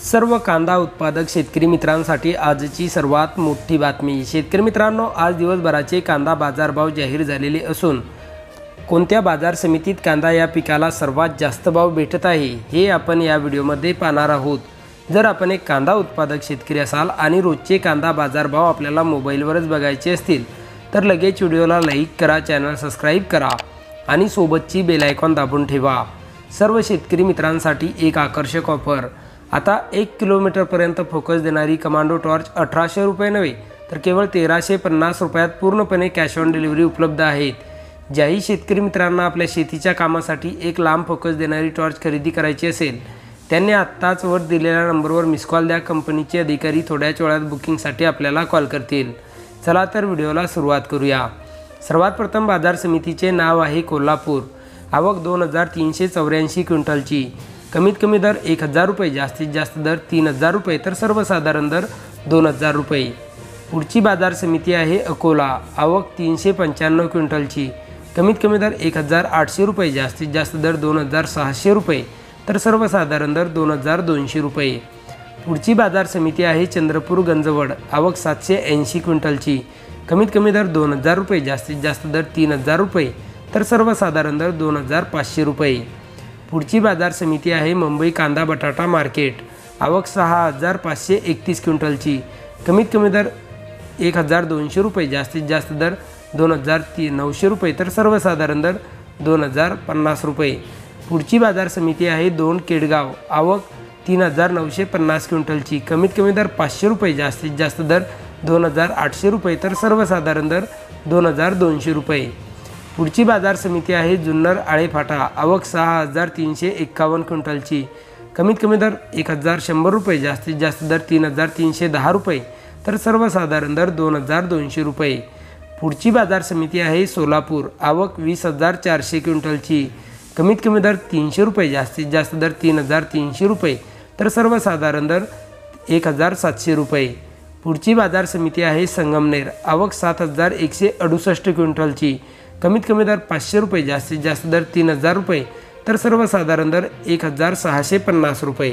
सर्व कांदा उत्पादक शेतकरी मित्रांसाठी आजची सर्वात मोठी बातमी। शेतकरी मित्रांनो, आज दिवसभराचे कांदा बाजारभाव जाहीर झालेले असून कोणत्या बाजार समितीत कांदा या पिकाला सर्वात जास्त भाव भेटत आहे हे आपण या व्हिडिओमध्ये पाहणार आहोत। जर आपण एक कांदा उत्पादक शेतकरी असाल आणि रोजचे कांदा बाजारभाव आपल्याला मोबाईलवरच बघायचे असतील तर लगेच व्हिडिओला लाईक करा, चॅनल सबस्क्राइब करा आणि सोबतची बेल आयकॉन दाबून ठेवा। सर्व शेतकरी मित्रांसाठी एक आकर्षक ऑफर। आता 1 किलोमीटरपर्यंत फोकस देणारी कमांडो टॉर्च 1800 रुपये नव्हे तर केवळ 1350 रुपयात पूर्णपणे कॅश ऑन डिलिव्हरी उपलब्ध आहेत। ज्याही शेतकरी मित्रांना आपल्या शेतीच्या कामासाठी एक लांब फोकस देणारी टॉर्च खरेदी करायची असेल त्यांनी आत्ताच वर दिलेल्या नंबरवर मिस कॉल द्या। कंपनीचे अधिकारी थोड्याच वेळात बुकिंगसाठी आपल्याला कॉल करतील। चला तर व्हिडिओला सुरुवात करूया। सर्वात प्रथम बाजार समितीचे नाव आहे कोल्हापूर। आवक 2384 क्विंटलची। कमीत कमी दर 1000 रुपये, जास्तीत जास्त दर 3000 रुपये तर सर्वसाधारण दर 2000 रुपये। पुढची बाजार समिती आहे अकोला। आवक 395 क्विंटलची। कमीत कमी दर 1800 रुपये, जास्तीत जास्त दर 2600 रुपये तर सर्वसाधारण दर 2200 रुपये। पुढची बाजार समिती आहे चंद्रपूर गंजवड। आवक 780 क्विंटलची। कमीत कमी दर 2000 रुपये, जास्तीत जास्त दर 3000 रुपये तर सर्वसाधारण दर 2500 रुपये। पुढची बाजार समिती आहे मुंबई कांदा बटाटा मार्केट। आवक 6531 क्विंटलची। कमीत कमी दर 1200 रुपये, जास्तीत जास्त दर 2900 रुपये तर सर्वसाधारण दर 2050 रुपये। पुढची बाजार समिती आहे दोन केडगाव। आवक 3950 क्विंटलची। कमीत कमी दर 500 रुपये, जास्तीत जास्त दर 2800 रुपये तर सर्वसाधारण दर 2200 रुपये। पुढची बाजार समिती आहे जुन्नर आळेफाटा। आवक 6351 क्विंटलची। कमीत कमी दर 1100 रुपये, जास्तीत जास्त दर 3310 रुपये तर सर्वसाधारण दर 2200 रुपये। पुढची बाजार समिती आहे सोलापूर। आवक 20400 क्विंटलची। कमीत कमी दर 300 रुपये, जास्तीत जास्त दर 3300 रुपये तर सर्वसाधारण दर 1700 रुपये। पुढची बाजार समिती आहे संगमनेर। आवक 7168 क्विंटलची। कमीत कमी दर 500 रुपये, जास्तीत जास्त दर 3000 रुपये तर सर्वसाधारण दर 1650 रुपये।